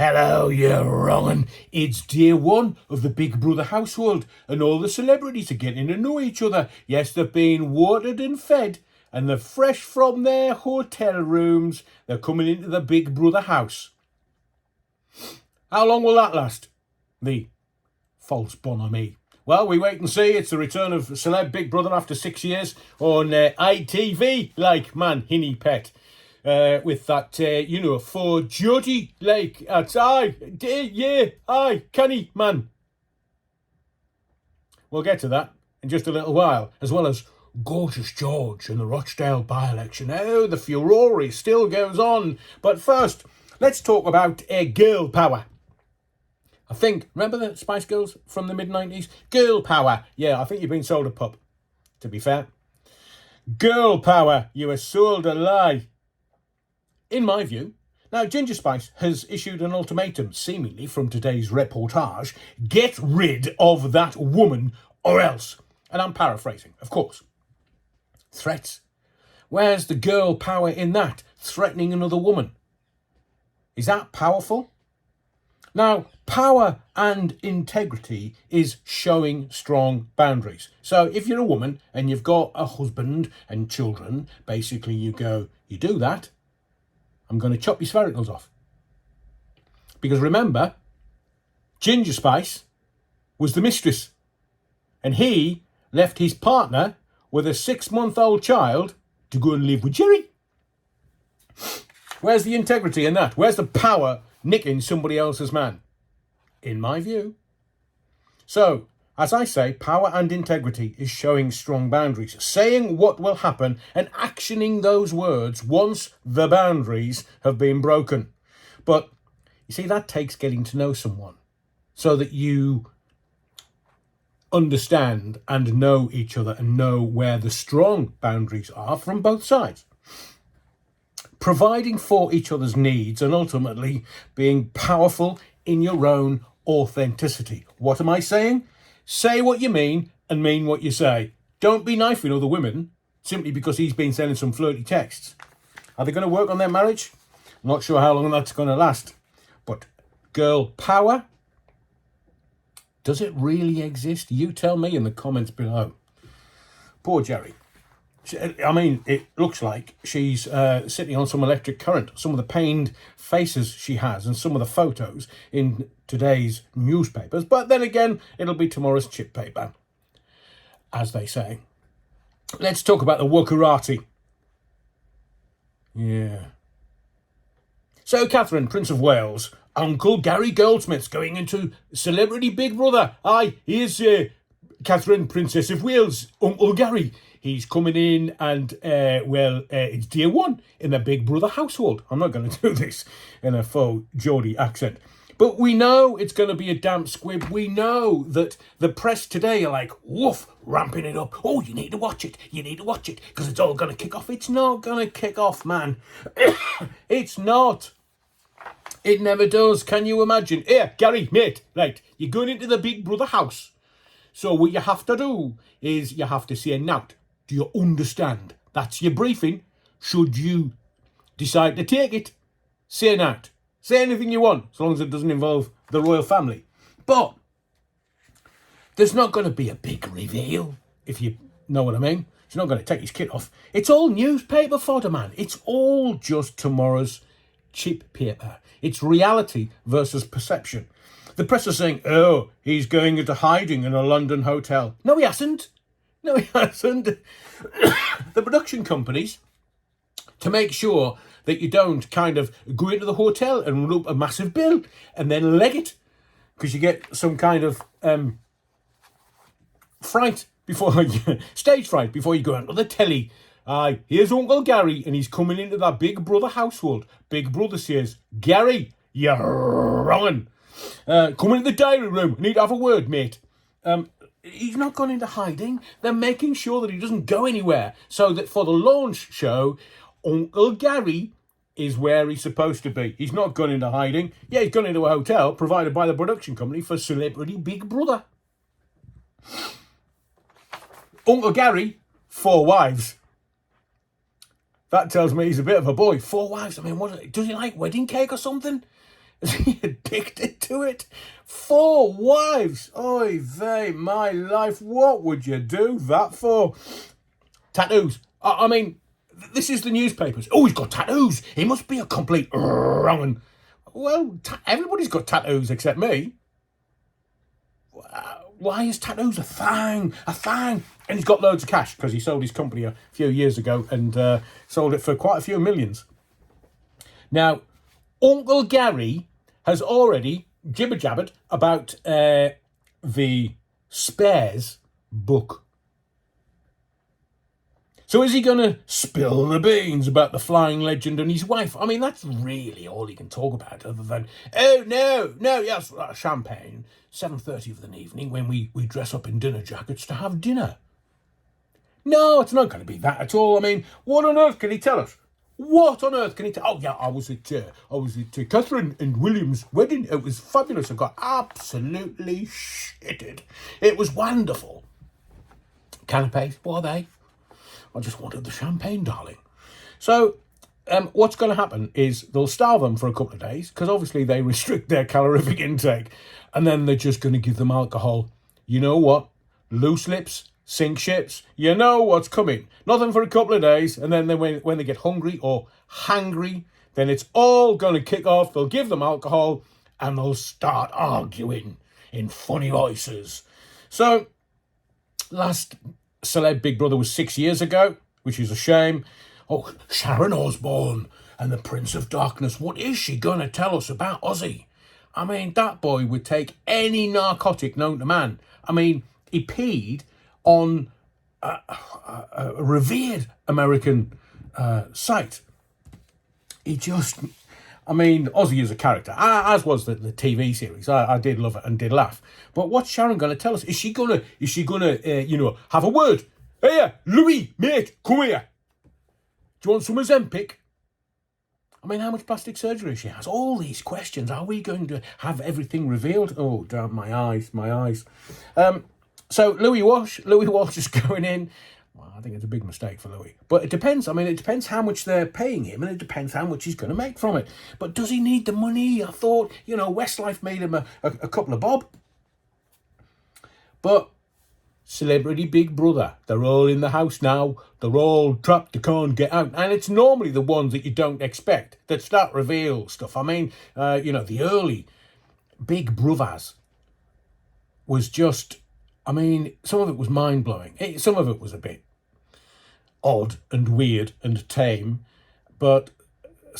Hello, you wrong'un. It's day one of the Big Brother household, and all the celebrities are getting to know each other. Yes, they're being watered and fed, and they're fresh from their hotel rooms. They're coming into the Big Brother house. How long will that last? The false bonhomie. Well, we wait and see. It's the return of Celeb Big Brother after 6 years on ITV, like man, hinny pet. With that, for Jodie, like, that's aye, canny man. We'll get to that in just a little while, as well as Gorgeous George and the Rochdale By-Election. Oh, the furore still goes on. But first, let's talk about girl power. I think, remember the Spice Girls from the mid-90s? Girl power. Yeah, I think you've been sold a pup, to be fair. Girl power, you were sold a lie. In my view, now Ginger Spice has issued an ultimatum, seemingly from today's reportage: get rid of that woman or else. And I'm paraphrasing, of course. Threats. Where's the girl power in that? Threatening another woman. Is that powerful? Now, power and integrity is showing strong boundaries. So if you're a woman and you've got a husband and children, basically you go, you do that, I'm going to chop your sphericals off. Because remember, Ginger Spice was the mistress. And he left his partner with a 6-month-old child to go and live with Jerry. Where's the integrity in that? Where's the power nicking somebody else's man? In my view. So, as I say, power and integrity is showing strong boundaries, saying what will happen and actioning those words once the boundaries have been broken. But, you see, that takes getting to know someone so that you understand and know each other and know where the strong boundaries are from both sides. Providing for each other's needs and ultimately being powerful in your own authenticity. What am I saying? Say what you mean and mean what you say. Don't be knifing other women simply because he's been sending some flirty texts. Are they going to work on their marriage? I'm not sure how long that's going to last. But girl power, does it really exist? You tell me in the comments below. Poor Jerry. I mean, it looks like she's sitting on some electric current. Some of the pained faces she has and some of the photos in today's newspapers. But then again, it'll be tomorrow's chip paper, as they say. Let's talk about the Wokarati. Yeah. So, Catherine, Prince of Wales, Uncle Gary Goldsmith's going into Celebrity Big Brother. Aye, here's Catherine, Princess of Wales, Uncle Gary. He's coming in and, it's day one in the Big Brother household. I'm not going to do this in a faux Geordie accent. But we know it's going to be a damp squib. We know that the press today are like, woof, ramping it up. Oh, you need to watch it. You need to watch it because it's all going to kick off. It's not going to kick off, man. It's not. It never does. Can you imagine? Here, Gary, mate, right, you're going into the Big Brother house. So what you have to do is you have to say nout. Do you understand? That's your briefing. Should you decide to take it, say nout. Say anything you want, as long as it doesn't involve the royal family. But there's not going to be a big reveal, if you know what I mean. He's not going to take his kit off. It's all newspaper fodder, man. It's all just tomorrow's cheap paper. It's reality versus perception. The press are saying, oh, he's going into hiding in a London hotel. No, he hasn't. No, he hasn't. The production companies, to make sure that you don't kind of go into the hotel and run up a massive bill and then leg it, because you get some kind of fright before stage fright before you go onto the telly. Here's Uncle Gary and he's coming into that Big Brother household. Big Brother says, Gary, you're wrong. Come into the diary room. I need to have a word, mate. He's not gone into hiding. They're making sure that he doesn't go anywhere. So that for the launch show, Uncle Gary is where he's supposed to be. He's not gone into hiding. Yeah, he's gone into a hotel provided by the production company for Celebrity Big Brother. Uncle Gary, 4 wives. That tells me he's a bit of a boy. 4 wives. I mean, what does he like? Wedding cake or something? Is he addicted to it? 4 wives. Oy vey, my life. What would you do that for? Tattoos. I mean, this is the newspapers. Oh, he's got tattoos. He must be a complete wrong'un. Well, everybody's got tattoos except me. Why is tattoos a thing? A thing. And he's got loads of cash because he sold his company a few years ago and sold it for quite a few millions. Now, Uncle Gary has already jibber-jabbered about the Spares book. So is he going to spill the beans about the flying legend and his wife? I mean, that's really all he can talk about other than, oh, no, yes, champagne, 7:30 of the evening when we dress up in dinner jackets to have dinner. No, it's not going to be that at all. I mean, what on earth can he tell us? What on earth can he tell? Oh, yeah, I was at Catherine and William's wedding. It was fabulous. I got absolutely shitted. It was wonderful. Canapes, what are they? I just wanted the champagne, darling. So what's going to happen is they'll starve them for a couple of days because obviously they restrict their calorific intake. And then they're just going to give them alcohol. You know what? Loose lips, sink ships. You know what's coming. Nothing for a couple of days. And then when they get hungry or hangry, then it's all going to kick off. They'll give them alcohol and they'll start arguing in funny voices. So last celeb Big Brother was 6 years ago, which is a shame. Oh, Sharon Osbourne and the Prince of Darkness. What is she going to tell us about Ozzy? I mean, that boy would take any narcotic known to man. I mean, he peed on a revered American site. Ozzy is a character, as was the TV series. I did love it and did laugh. But what's Sharon going to tell us? Is she gonna have a word? Hey, Louis, mate, come here. Do you want some Ozempic? I mean, how much plastic surgery she has? All these questions. Are we going to have everything revealed? Oh, damn, my eyes. So Louis Walsh is going in. Well, I think it's a big mistake for Louis. But it depends. I mean, it depends how much they're paying him and it depends how much he's going to make from it. But does he need the money? I thought, Westlife made him a couple of bob. But Celebrity Big Brother, they're all in the house now. They're all trapped, they can't get out. And it's normally the ones that you don't expect that start reveal stuff. I mean, the early Big Brothers was just... I mean, some of it was mind-blowing. Some of it was a bit odd and weird and tame. But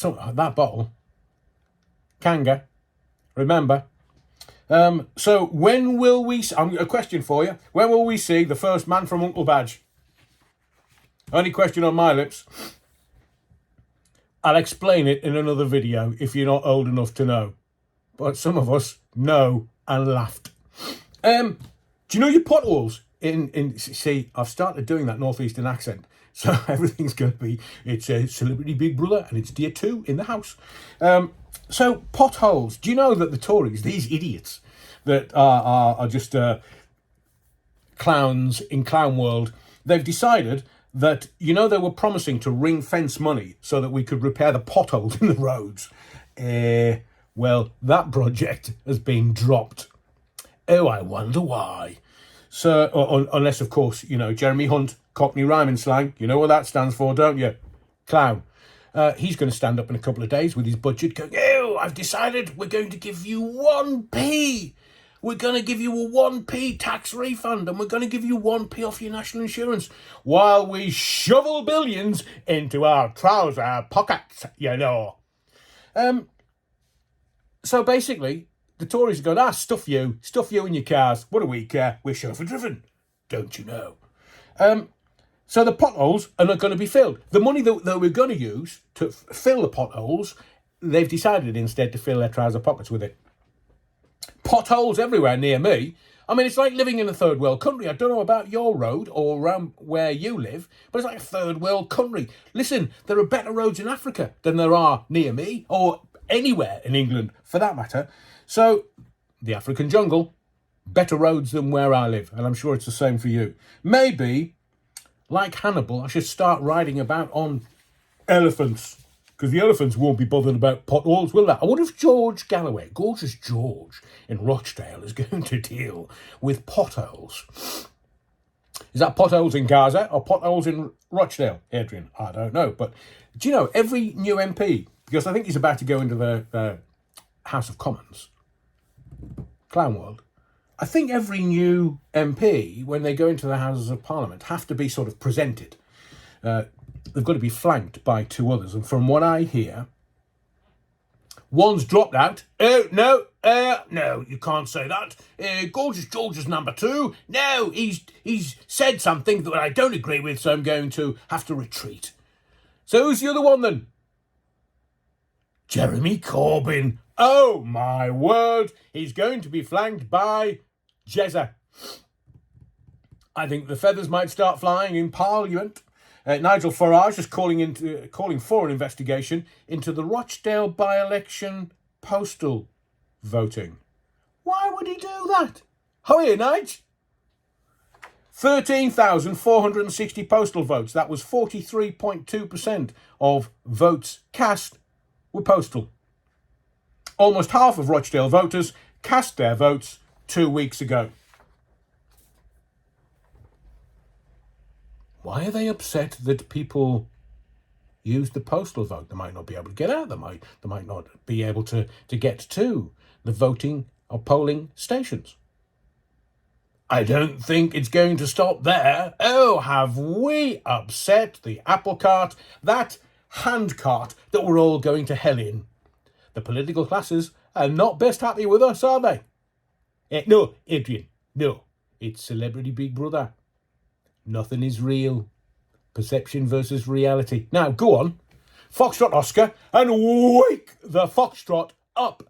that bottle, Kanga, remember. So when will we... a question for you. When will we see the first man from Uncle Badge? Only question on my lips. I'll explain it in another video if you're not old enough to know. But some of us know and laughed. Do you know your potholes? See, I've started doing that northeastern accent. So everything's going to be, it's a Celebrity Big Brother and it's Dear 2 in the house. So potholes. Do you know that the Tories, these idiots that are just clowns in clown world, they've decided that, they were promising to ring fence money so that we could repair the potholes in the roads. Well, that project has been dropped. Oh, I wonder why. So, unless, of course, Jeremy Hunt, Cockney rhyming slang, you know what that stands for, don't you? Clown. He's going to stand up in a couple of days with his budget going, oh, I've decided we're going to give you 1p. We're going to give you a 1p tax refund and we're going to give you 1p off your national insurance while we shovel billions into our trouser pockets, So basically, the Tories are going, stuff you in your cars. What do we care? We're chauffeur driven. Don't you know? So the potholes are not going to be filled. The money that we're going to use to fill the potholes, they've decided instead to fill their trouser pockets with it. Potholes everywhere near me. I mean, it's like living in a third world country. I don't know about your road or around where you live, but it's like a third world country. Listen, there are better roads in Africa than there are near me or anywhere in England for that matter. So, the African jungle, better roads than where I live, and I'm sure it's the same for you. Maybe, like Hannibal, I should start riding about on elephants. Because the elephants won't be bothered about potholes, will they? I wonder if George Galloway, gorgeous George in Rochdale, is going to deal with potholes. Is that potholes in Gaza or potholes in Rochdale, Adrian? I don't know. But do you know, every new MP, because I think he's about to go into the House of Commons, Clown World, I think every new MP, when they go into the Houses of Parliament, have to be sort of presented. They've got to be flanked by two others. And from what I hear, one's dropped out. Oh, no, no, you can't say that. Gorgeous George is number 2. No, he's said something that I don't agree with, so I'm going to have to retreat. So who's the other one then? Jeremy Corbyn. Oh, my word. He's going to be flanked by Jezza. I think the feathers might start flying in Parliament. Nigel Farage is calling for an investigation into the Rochdale By-Election postal voting. Why would he do that? Oh, here, Nige. 13,460 postal votes. That was 43.2% of votes cast were postal. Almost half of Rochdale voters cast their votes 2 weeks ago. Why are they upset that people use the postal vote? They might not be able to get out. They might not be able to get to the voting or polling stations. I don't think it's going to stop there. Oh, have we upset the apple cart, that hand cart that we're all going to hell in? The political classes are not best happy with us, are they? No, Adrian, no. It's Celebrity Big Brother. Nothing is real. Perception versus reality. Now, go on. Foxtrot Oscar and wake the Foxtrot up.